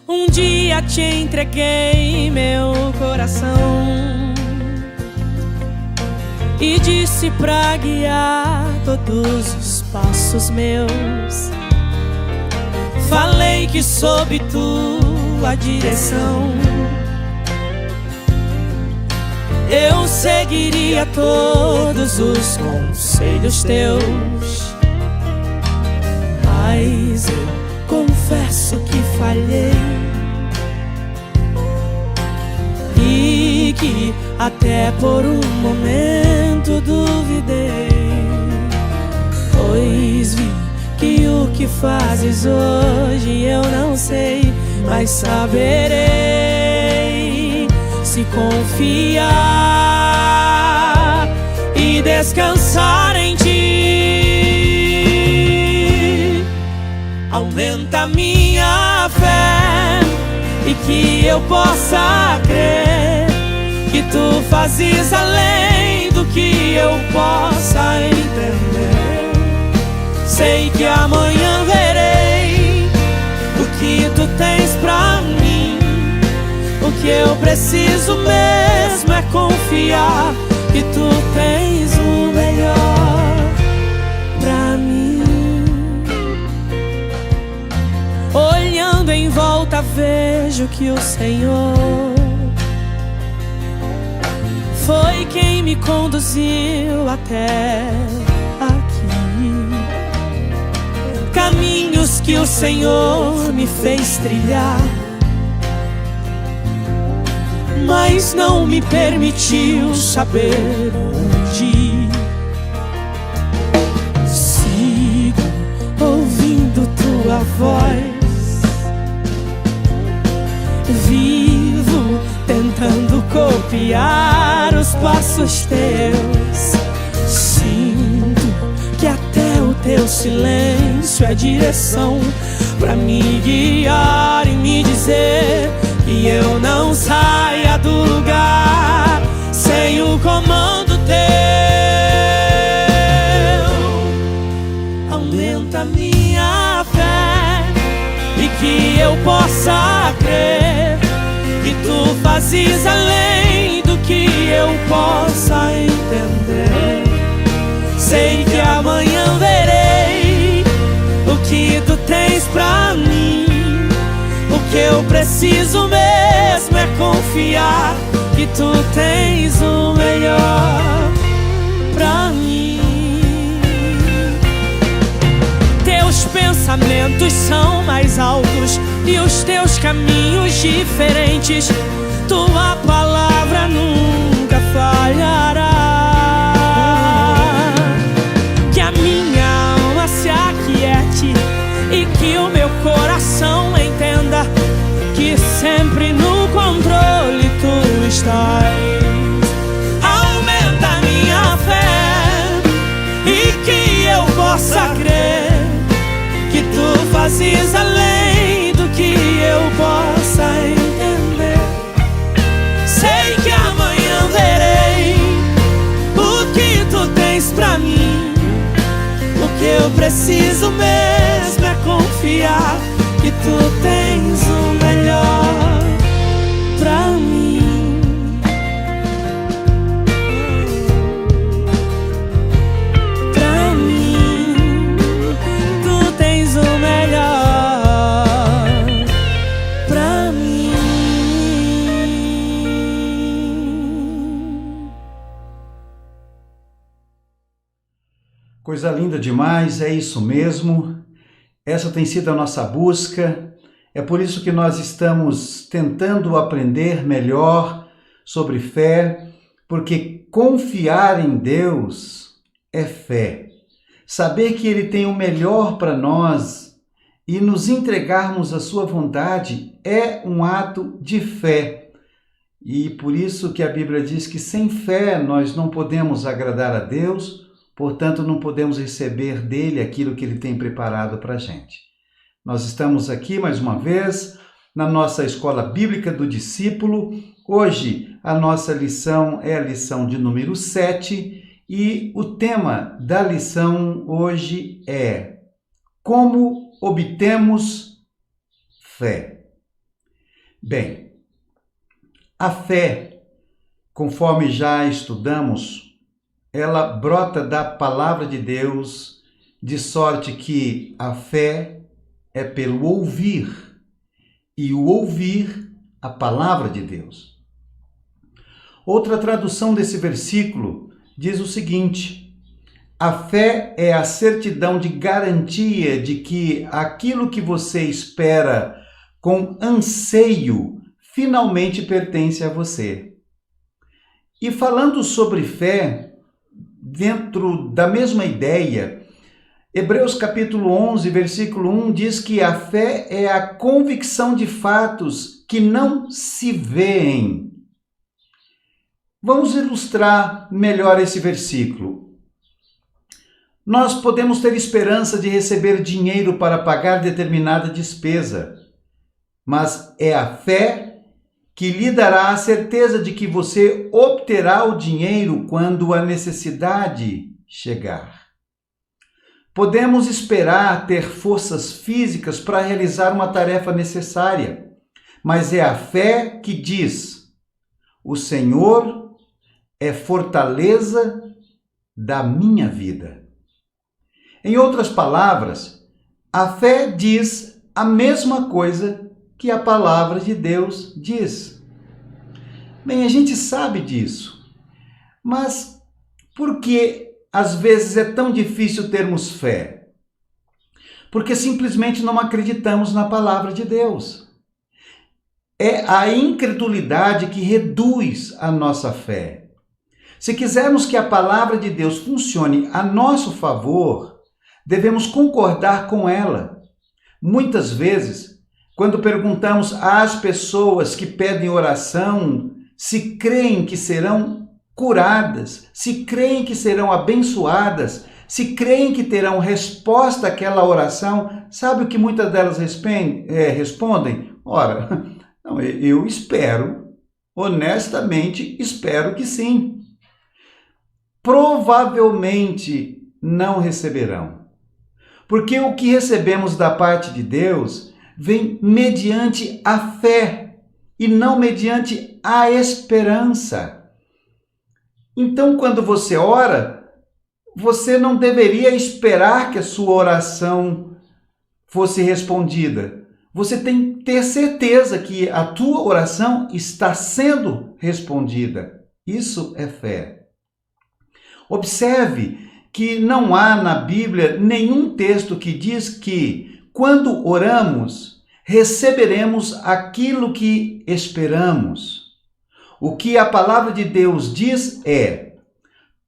Um dia te entreguei meu coração e disse pra guiar todos os passos meus. Falei que sob tua direção eu seguiria todos os conselhos teus. Mas eu confesso que falhei e que até por um momento duvidei, pois vi que o que fazes hoje eu não sei, mas saberei se confiar e descansar em ti. Aumenta minha fé e que eu possa crer que tu fazes além do que eu possa entender. Sei que amanhã verei o que tu tens pra mim. O que eu preciso mesmo é confiar que tu tens o melhor pra mim. Olhando em volta vejo que o Senhor foi quem me conduziu até aqui. Caminhos que o Senhor me fez trilhar, mas não me permitiu saber onde ir. Sigo ouvindo tua voz, vivo tentando copiar os passos teus. Sinto que até o teu silêncio é direção pra me guiar e me dizer que eu não saia do lugar sem o comando teu. Aumenta minha fé e que eu possa crer que tu fazes além do que eu possa entender. Sei que amanhã verei o que tu tens pra mim. O que eu preciso mesmo é confiar que tu tens o melhor pra mim. Teus pensamentos são mais altos e os teus caminhos diferentes. Tua palavra nunca falhará. Que a minha alma se aquiete e que o meu coração entenda que sempre no controle tu estás. Aumenta minha fé e que eu possa crer que tu fazes além do que eu possa entender. Sei que amanhã verei o que tu tens pra mim. O que eu preciso mesmo é confiar que tu tens o melhor pra mim. Pra mim, tu tens o melhor pra mim. Coisa linda demais, é isso mesmo. Essa tem sido a nossa busca. É por isso que nós estamos tentando aprender melhor sobre fé, porque confiar em Deus é fé. Saber que Ele tem o melhor para nós e nos entregarmos à sua vontade é um ato de fé. E por isso que a Bíblia diz que sem fé nós não podemos agradar a Deus, portanto não podemos receber dele aquilo que Ele tem preparado para a gente. Nós estamos aqui mais uma vez na nossa Escola Bíblica do Discípulo. Hoje a nossa lição é a lição de número 7 e o tema da lição hoje é: como obtemos fé? Bem, a fé, conforme já estudamos, ela brota da palavra de Deus, de sorte que a fé é pelo ouvir, e o ouvir a palavra de Deus. Outra tradução desse versículo diz o seguinte: a fé é a certidão de garantia de que aquilo que você espera com anseio finalmente pertence a você. E falando sobre fé, dentro da mesma ideia, Hebreus capítulo 11, versículo 1 diz que a fé é a convicção de fatos que não se veem. Vamos ilustrar melhor esse versículo. Nós podemos ter esperança de receber dinheiro para pagar determinada despesa, mas é a fé que lhe dará a certeza de que você obterá o dinheiro quando a necessidade chegar. Podemos esperar ter forças físicas para realizar uma tarefa necessária, mas é a fé que diz: o Senhor é fortaleza da minha vida. Em outras palavras, a fé diz a mesma coisa que a palavra de Deus diz. Bem, a gente sabe disso, mas por que às vezes é tão difícil termos fé? Porque simplesmente não acreditamos na palavra de Deus. É a incredulidade que reduz a nossa fé. Se quisermos que a palavra de Deus funcione a nosso favor, devemos concordar com ela. Muitas vezes, quando perguntamos às pessoas que pedem oração se creem que serão curadas, se creem que serão abençoadas, se creem que terão resposta àquela oração, sabe o que muitas delas respondem? Ora, não, eu espero, honestamente espero que sim. Provavelmente não receberão. Porque o que recebemos da parte de Deus vem mediante a fé e não mediante a esperança. Então, quando você ora, você não deveria esperar que a sua oração fosse respondida. Você tem que ter certeza que a tua oração está sendo respondida. Isso é fé. Observe que não há na Bíblia nenhum texto que diz que, quando oramos, receberemos aquilo que esperamos. O que a palavra de Deus diz é: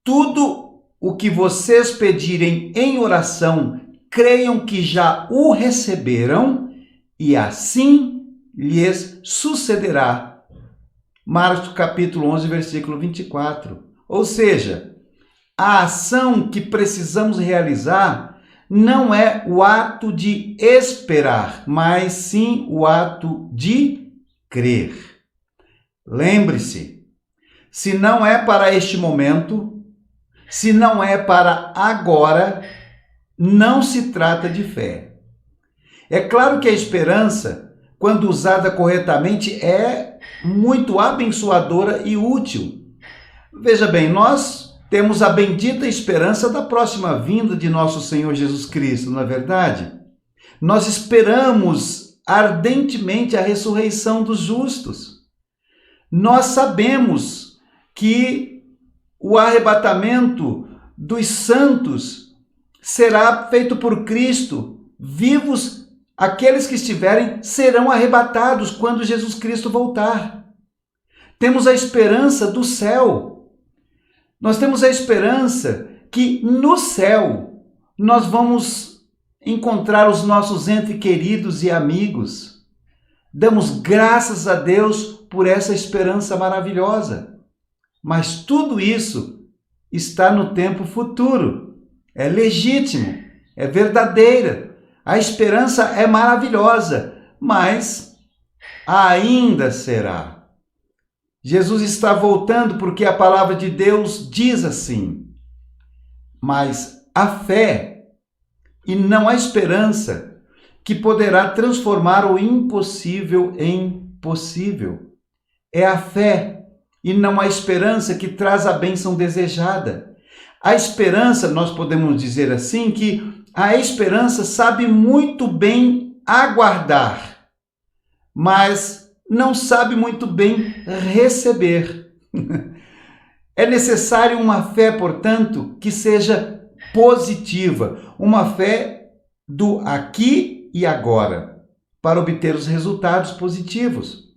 tudo o que vocês pedirem em oração, creiam que já o receberam e assim lhes sucederá. Marcos capítulo 11, versículo 24. Ou seja, a ação que precisamos realizar não é o ato de esperar, mas sim o ato de crer. Lembre-se, se não é para este momento, se não é para agora, não se trata de fé. É claro que a esperança, quando usada corretamente, é muito abençoadora e útil. Veja bem, nós temos a bendita esperança da próxima vinda de nosso Senhor Jesus Cristo, não é verdade? Nós esperamos ardentemente a ressurreição dos justos. Nós sabemos que o arrebatamento dos santos será feito por Cristo. Vivos, aqueles que estiverem, serão arrebatados quando Jesus Cristo voltar. Temos a esperança do céu. Nós temos a esperança que no céu nós vamos encontrar os nossos entes queridos e amigos. Damos graças a Deus por essa esperança maravilhosa. Mas tudo isso está no tempo futuro. É legítimo, é verdadeira. A esperança é maravilhosa, mas ainda será. Jesus está voltando porque a palavra de Deus diz assim. Mas a fé e não a esperança que poderá transformar o impossível em impossível. É a fé e não a esperança que traz a bênção desejada. A esperança, nós podemos dizer assim, que a esperança sabe muito bem aguardar, mas não sabe muito bem receber. É necessário uma fé, portanto, que seja positiva, uma fé do aqui e agora, para obter os resultados positivos.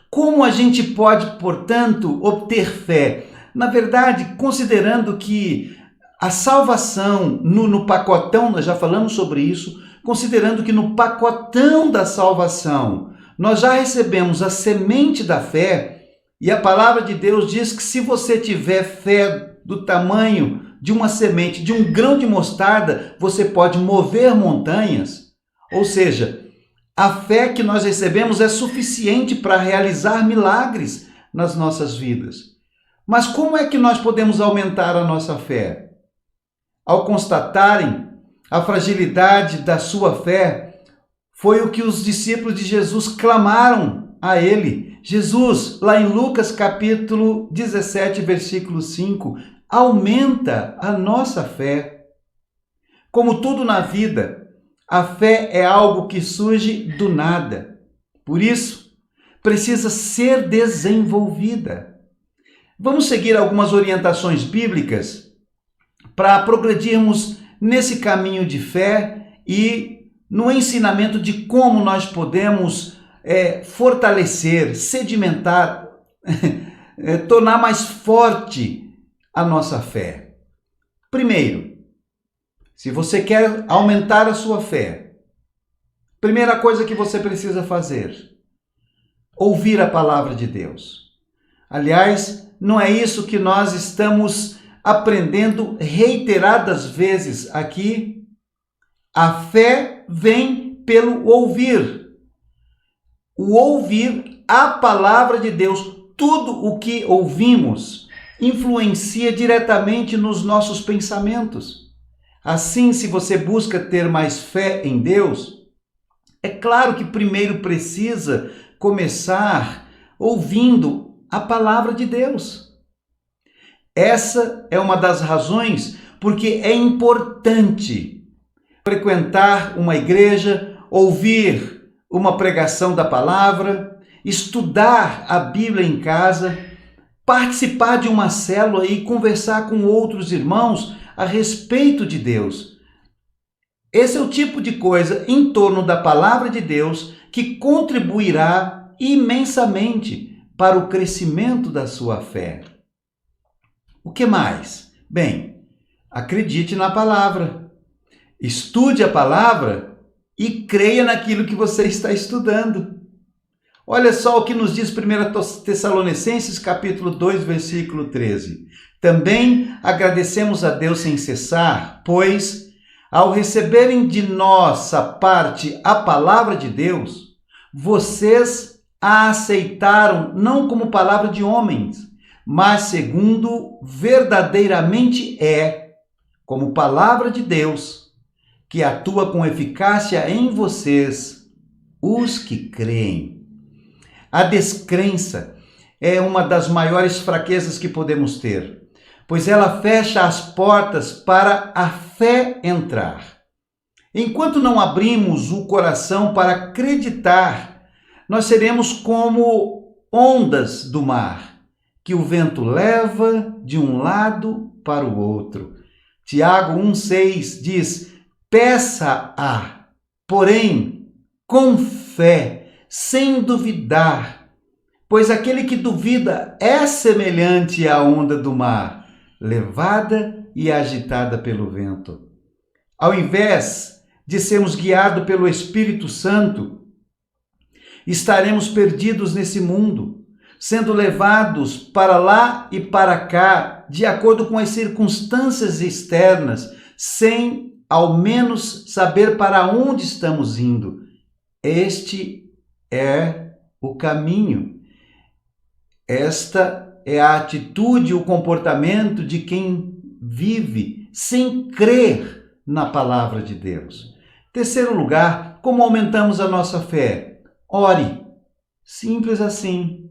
Como a gente pode, portanto, obter fé? Na verdade, considerando que a salvação no pacotão, nós já falamos sobre isso, considerando que no pacotão da salvação nós já recebemos a semente da fé, e a palavra de Deus diz que se você tiver fé do tamanho de uma semente, de um grão de mostarda, você pode mover montanhas. Ou seja, a fé que nós recebemos é suficiente para realizar milagres nas nossas vidas. Mas como é que nós podemos aumentar a nossa fé? Ao constatarem a fragilidade da sua fé, foi o que os discípulos de Jesus clamaram a ele. Jesus, lá em Lucas capítulo 17, versículo 5, aumenta a nossa fé. Como tudo na vida, a fé é algo que surge do nada. Por isso, precisa ser desenvolvida. Vamos seguir algumas orientações bíblicas para progredirmos nesse caminho de fé e no ensinamento de como nós podemos fortalecer, sedimentar, tornar mais forte a nossa fé. Primeiro, se você quer aumentar a sua fé, primeira coisa que você precisa fazer, ouvir a palavra de Deus. Aliás, não é isso que nós estamos aprendendo reiteradas vezes aqui? A fé vem pelo ouvir. O ouvir a palavra de Deus, tudo o que ouvimos, influencia diretamente nos nossos pensamentos. Assim, se você busca ter mais fé em Deus, é claro que primeiro precisa começar ouvindo a palavra de Deus. Essa é uma das razões porque é importante frequentar uma igreja, ouvir uma pregação da palavra, estudar a Bíblia em casa, participar de uma célula e conversar com outros irmãos a respeito de Deus. Esse é o tipo de coisa em torno da palavra de Deus que contribuirá imensamente para o crescimento da sua fé. O que mais? Bem, acredite na palavra, estude a palavra e creia naquilo que você está estudando. Olha só o que nos diz 1 Tessalonicenses capítulo 2, versículo 13. Também agradecemos a Deus sem cessar, pois, ao receberem de nossa parte a palavra de Deus, vocês a aceitaram não como palavra de homens, mas segundo verdadeiramente é, como palavra de Deus, que atua com eficácia em vocês, os que creem. A descrença é uma das maiores fraquezas que podemos ter, pois ela fecha as portas para a fé entrar. Enquanto não abrimos o coração para acreditar, nós seremos como ondas do mar, que o vento leva de um lado para o outro. Tiago 1,6 diz: peça-a, porém, com fé, sem duvidar, pois aquele que duvida é semelhante à onda do mar, levada e agitada pelo vento. Ao invés de sermos guiados pelo Espírito Santo, estaremos perdidos nesse mundo, sendo levados para lá e para cá, de acordo com as circunstâncias externas, sem ao menos saber para onde estamos indo. Este é o caminho. Esta é a atitude, o comportamento de quem vive sem crer na palavra de Deus. Terceiro lugar, como aumentamos a nossa fé? Ore. Simples assim.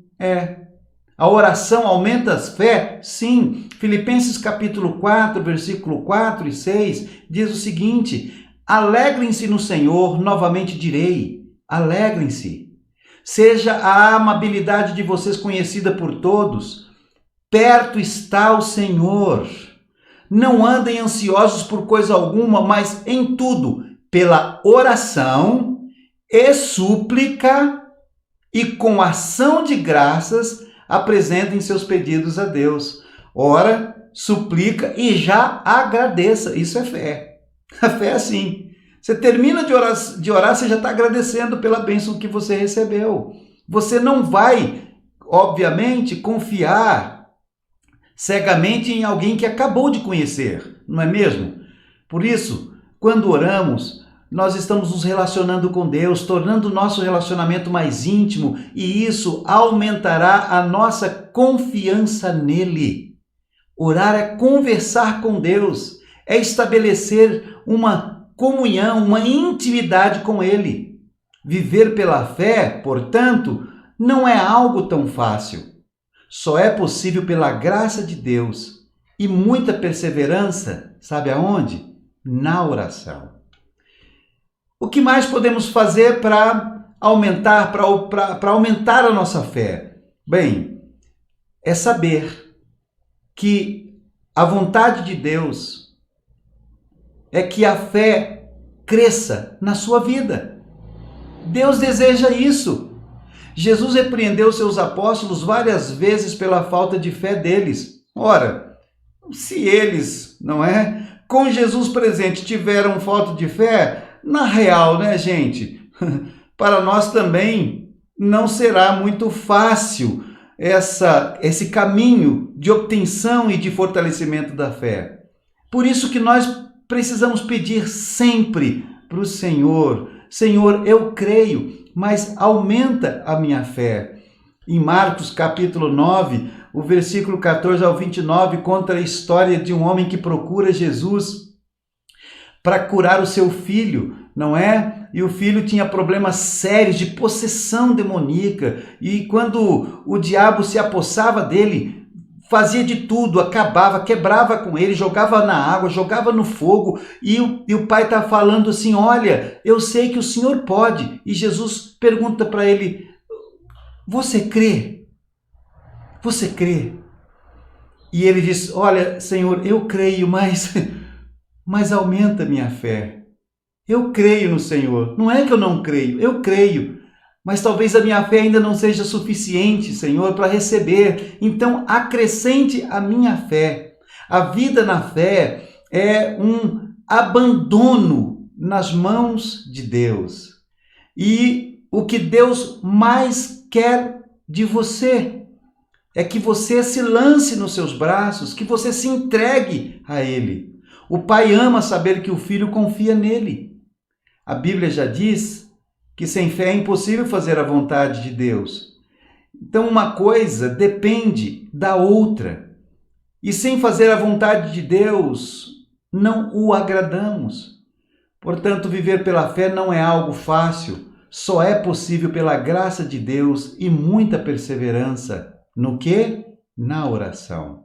A oração aumenta a fé? Sim. Filipenses capítulo 4, versículo 4 e 6 diz o seguinte: alegrem-se no Senhor, novamente direi, alegrem-se. Seja a amabilidade de vocês conhecida por todos. Perto está o Senhor. Não andem ansiosos por coisa alguma, mas em tudo, pela oração e súplica e com ação de graças, apresentem seus pedidos a Deus. Ora, suplica e já agradeça. Isso é fé. A fé é assim. Você termina de orar, você já está agradecendo pela bênção que você recebeu. Você não vai, obviamente, confiar cegamente em alguém que acabou de conhecer, não é mesmo? Por isso, quando oramos, nós estamos nos relacionando com Deus, tornando o nosso relacionamento mais íntimo, e isso aumentará a nossa confiança nele. Orar é conversar com Deus, é estabelecer uma comunhão, uma intimidade com ele. Viver pela fé, portanto, não é algo tão fácil. Só é possível pela graça de Deus e muita perseverança, sabe aonde? Na oração. O que mais podemos fazer para aumentar a nossa fé? Bem, é saber que a vontade de Deus é que a fé cresça na sua vida. Deus deseja isso. Jesus repreendeu seus apóstolos várias vezes pela falta de fé deles. Ora, se eles, com Jesus presente tiveram falta de fé, na real, gente? Para nós também não será muito fácil esse caminho de obtenção e de fortalecimento da fé. Por isso que nós precisamos pedir sempre para o Senhor: Senhor, eu creio, mas aumenta a minha fé. Em Marcos capítulo 9, o versículo 14 ao 29, conta a história de um homem que procura Jesus para curar o seu filho, não é? E o filho tinha problemas sérios de possessão demoníaca, e quando o diabo se apossava dele, fazia de tudo, acabava, quebrava com ele, jogava na água, jogava no fogo, e o pai está falando assim: olha, eu sei que o Senhor pode. E Jesus pergunta para ele: você crê? Você crê? E ele diz: olha, Senhor, eu creio, mas aumenta a minha fé. Eu creio no Senhor, não é que eu não creio, eu creio, mas talvez a minha fé ainda não seja suficiente, Senhor, para receber. Então, acrescente a minha fé. A vida na fé é um abandono nas mãos de Deus. E o que Deus mais quer de você é que você se lance nos seus braços, que você se entregue a Ele. O pai ama saber que o filho confia nele. A Bíblia já diz que sem fé é impossível fazer a vontade de Deus. Então, uma coisa depende da outra. E sem fazer a vontade de Deus, não o agradamos. Portanto, viver pela fé não é algo fácil. Só é possível pela graça de Deus e muita perseverança. No quê? Na oração.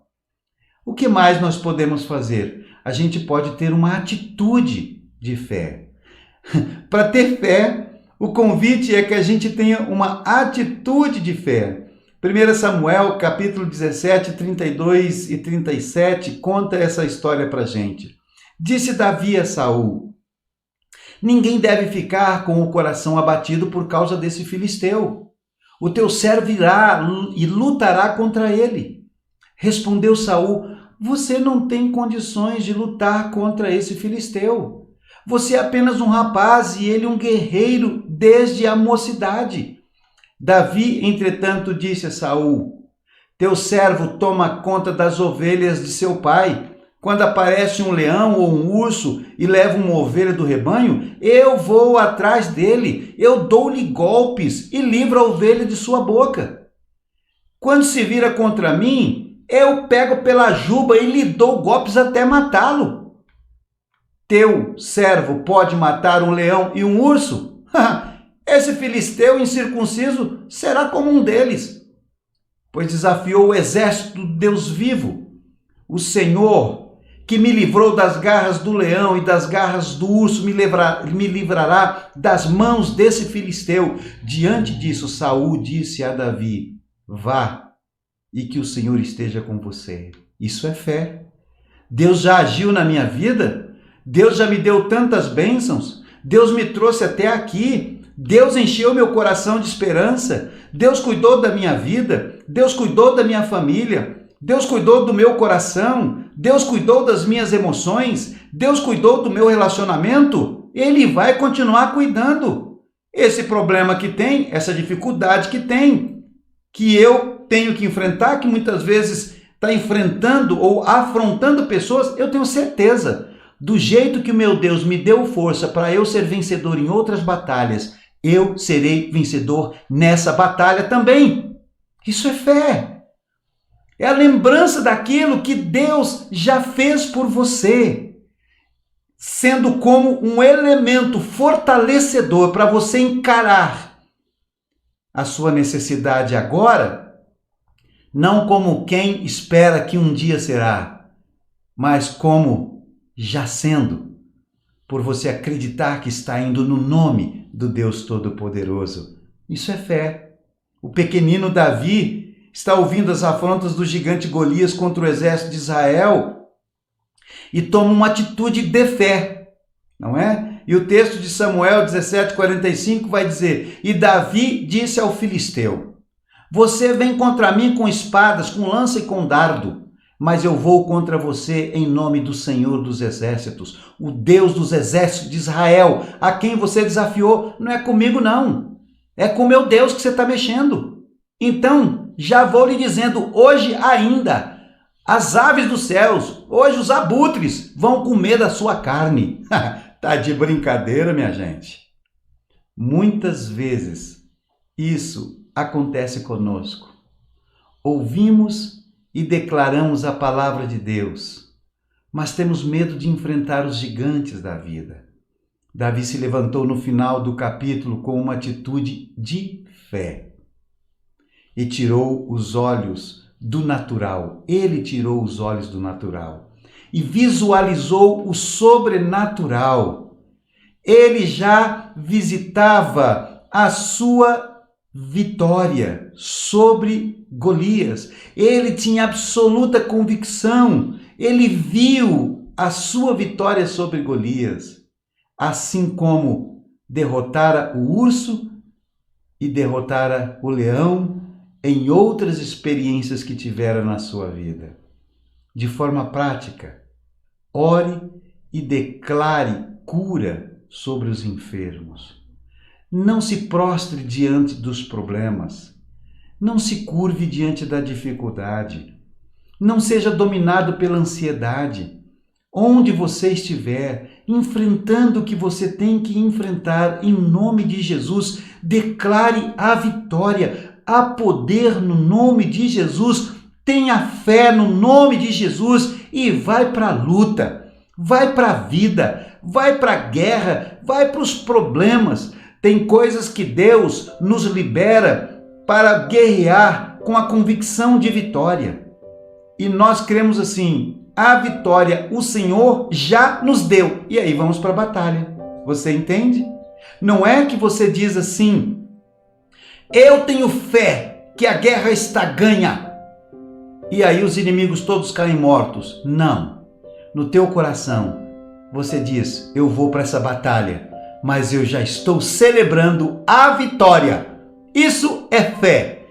O que mais nós podemos fazer? A gente pode ter uma atitude de fé. Para ter fé, o convite é que a gente tenha uma atitude de fé. 1 Samuel, capítulo 17, 32 e 37, conta essa história para a gente. Disse Davi a Saul: ninguém deve ficar com o coração abatido por causa desse filisteu. O teu servo irá e lutará contra ele. Respondeu Saul: você não tem condições de lutar contra esse filisteu. Você é apenas um rapaz e ele um guerreiro desde a mocidade. Davi, entretanto, disse a Saul: teu servo toma conta das ovelhas de seu pai. Quando aparece um leão ou um urso e leva uma ovelha do rebanho, eu vou atrás dele, eu dou-lhe golpes e livro a ovelha de sua boca. Quando se vira contra mim, eu pego pela juba e lhe dou golpes até matá-lo. Teu servo pode matar um leão e um urso? esse filisteu incircunciso será como um deles, pois desafiou o exército do Deus vivo. O Senhor, que me livrou das garras do leão e das garras do urso, me livrará das mãos desse filisteu. Diante disso, Saul disse a Davi: vá, e que o Senhor esteja com você. Isso é fé. Deus já agiu na minha vida, Deus já me deu tantas bênçãos, Deus me trouxe até aqui, Deus encheu meu coração de esperança, Deus cuidou da minha vida, Deus cuidou da minha família, Deus cuidou do meu coração, Deus cuidou das minhas emoções, Deus cuidou do meu relacionamento, Ele vai continuar cuidando. Esse problema que tem, essa dificuldade que tem, que eu tenho que enfrentar, que muitas vezes está enfrentando ou afrontando pessoas, eu tenho certeza, do jeito que o meu Deus me deu força para eu ser vencedor em outras batalhas, eu serei vencedor nessa batalha também. Isso é fé. É a lembrança daquilo que Deus já fez por você, sendo como um elemento fortalecedor para você encarar a sua necessidade agora, não como quem espera que um dia será, mas como já sendo, por você acreditar que está indo no nome do Deus Todo-Poderoso. Isso é fé. O pequenino Davi está ouvindo as afrontas do gigante Golias contra o exército de Israel e toma uma atitude de fé, não é? E o texto de Samuel 17:45 vai dizer: e Davi disse ao filisteu: você vem contra mim com espadas, com lança e com dardo, mas eu vou contra você em nome do Senhor dos Exércitos, o Deus dos exércitos de Israel, a quem você desafiou. Não é comigo, não. É com meu Deus que você está mexendo. Então, já vou lhe dizendo, hoje ainda, as aves dos céus, hoje os abutres vão comer da sua carne. Tá de brincadeira, minha gente? Muitas vezes, isso acontece conosco. Ouvimos e declaramos a palavra de Deus, mas temos medo de enfrentar os gigantes da vida. Davi se levantou no final do capítulo com uma atitude de fé e tirou os olhos do natural. Ele tirou os olhos do natural e visualizou o sobrenatural. Ele já visitava a sua vitória sobre Golias. Ele tinha absoluta convicção. Ele viu a sua vitória sobre Golias, assim como derrotara o urso e derrotara o leão em outras experiências que tivera na sua vida. De forma prática, ore e declare cura sobre os enfermos. Não se prostre diante dos problemas. Não se curve diante da dificuldade. Não seja dominado pela ansiedade. Onde você estiver, enfrentando o que você tem que enfrentar, em nome de Jesus, declare a vitória. Há poder no nome de Jesus. Tenha fé no nome de Jesus e vai para a luta. Vai para a vida. Vai para a guerra. Vai para os problemas. Tem coisas que Deus nos libera para guerrear com a convicção de vitória. E nós cremos assim, a vitória o Senhor já nos deu. E aí vamos para a batalha. Você entende? Não é que você diz assim, eu tenho fé que a guerra está ganha. E aí os inimigos todos caem mortos. Não. No teu coração, você diz, eu vou para essa batalha, mas eu já estou celebrando a vitória. Isso é fé.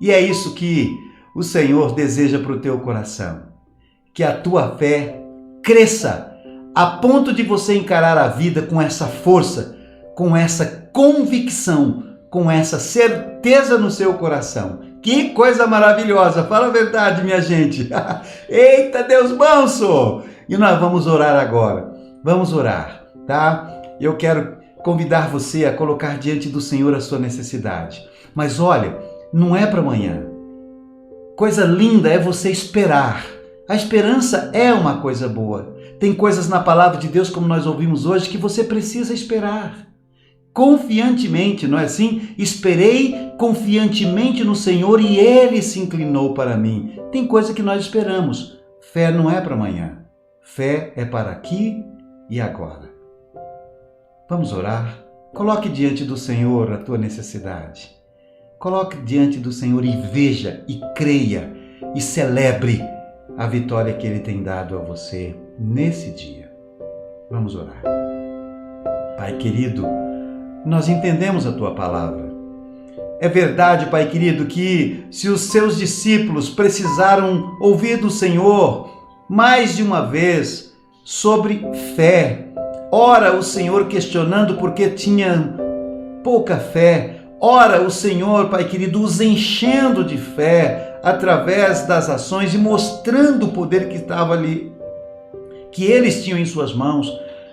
E é isso que o Senhor deseja para o teu coração. Que a tua fé cresça a ponto de você encarar a vida com essa força, com essa convicção, com essa certeza no seu coração. Que coisa maravilhosa, fala a verdade, minha gente. Eita, Deus manso! E nós vamos orar agora. Vamos orar, tá? Eu quero convidar você a colocar diante do Senhor a sua necessidade. Mas olha, não é para amanhã. Coisa linda é você esperar. A esperança é uma coisa boa. Tem coisas na palavra de Deus, como nós ouvimos hoje, que você precisa esperar. confiantemente, não é assim? Esperei confiantemente no Senhor e Ele se inclinou para mim. Tem coisa que nós esperamos. Fé não é para amanhã. Fé é para aqui e agora. Vamos orar? Coloque diante do Senhor a tua necessidade. Coloque diante do Senhor e veja, e creia, e celebre a vitória que Ele tem dado a você nesse dia. Vamos orar. Pai querido, nós entendemos a Tua palavra. É verdade, Pai querido, que se os Seus discípulos precisaram ouvir do Senhor mais de uma vez sobre fé, ora o Senhor questionando porque tinha pouca fé, ora o Senhor, Pai querido, os enchendo de fé através das ações e mostrando o poder que estava ali, que eles tinham em suas mãos.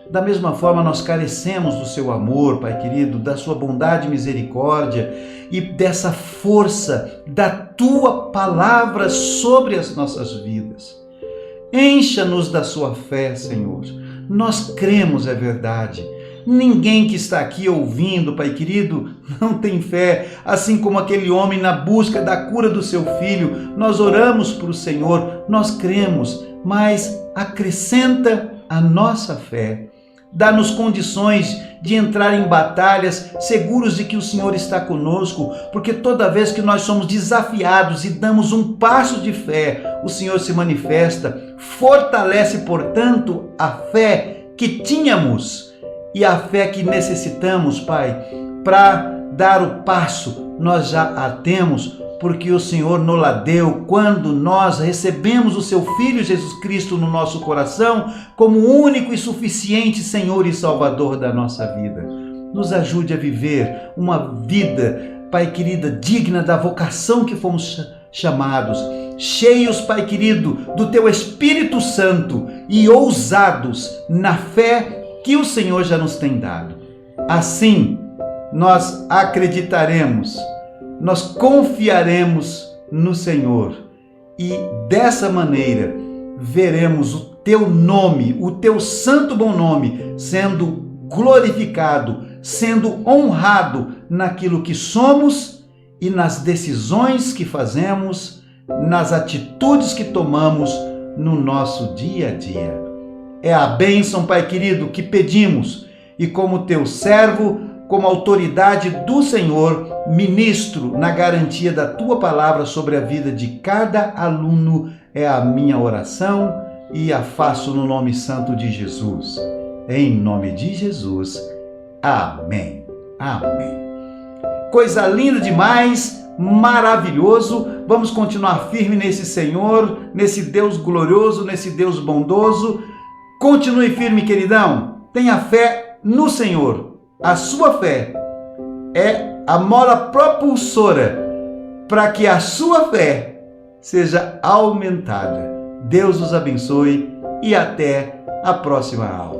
Da mesma forma, nós carecemos do seu amor, Pai querido, da sua bondade e misericórdia e dessa força da tua palavra sobre as nossas vidas. Encha-nos da sua fé, Senhor. Nós cremos, é verdade. Ninguém que está aqui ouvindo, Pai querido, não tem fé, assim como aquele homem na busca da cura do seu filho. Nós oramos para o Senhor, nós cremos, mas acrescenta a nossa fé. Dá-nos condições de entrar em batalhas seguros de que o Senhor está conosco, porque toda vez que nós somos desafiados e damos um passo de fé, o Senhor se manifesta, fortalece, portanto, a fé que tínhamos e a fé que necessitamos, Pai, para dar o passo. Nós já a temos, porque o Senhor nos la deu quando nós recebemos o seu Filho Jesus Cristo no nosso coração como único e suficiente Senhor e Salvador da nossa vida. Nos ajude a viver uma vida, Pai querido, digna da vocação que fomos chamados, cheios, Pai querido, do Teu Espírito Santo e ousados na fé que o Senhor já nos tem dado. Assim, nós acreditaremos, nós confiaremos no Senhor e dessa maneira veremos o Teu nome, o Teu santo bom nome sendo glorificado, sendo honrado naquilo que somos e nas decisões que fazemos, nas atitudes que tomamos no nosso dia a dia. É a bênção, Pai querido, que pedimos e como Teu servo, como autoridade do Senhor, ministro na garantia da Tua palavra sobre a vida de cada aluno, é a minha oração e a faço no nome santo de Jesus. Em nome de Jesus. Amém. Amém. Coisa linda demais, maravilhoso. Vamos continuar firme nesse Senhor, nesse Deus glorioso, nesse Deus bondoso. Continue firme, queridão. Tenha fé no Senhor. A sua fé é a mola propulsora para que a sua fé seja aumentada. Deus os abençoe e até a próxima aula.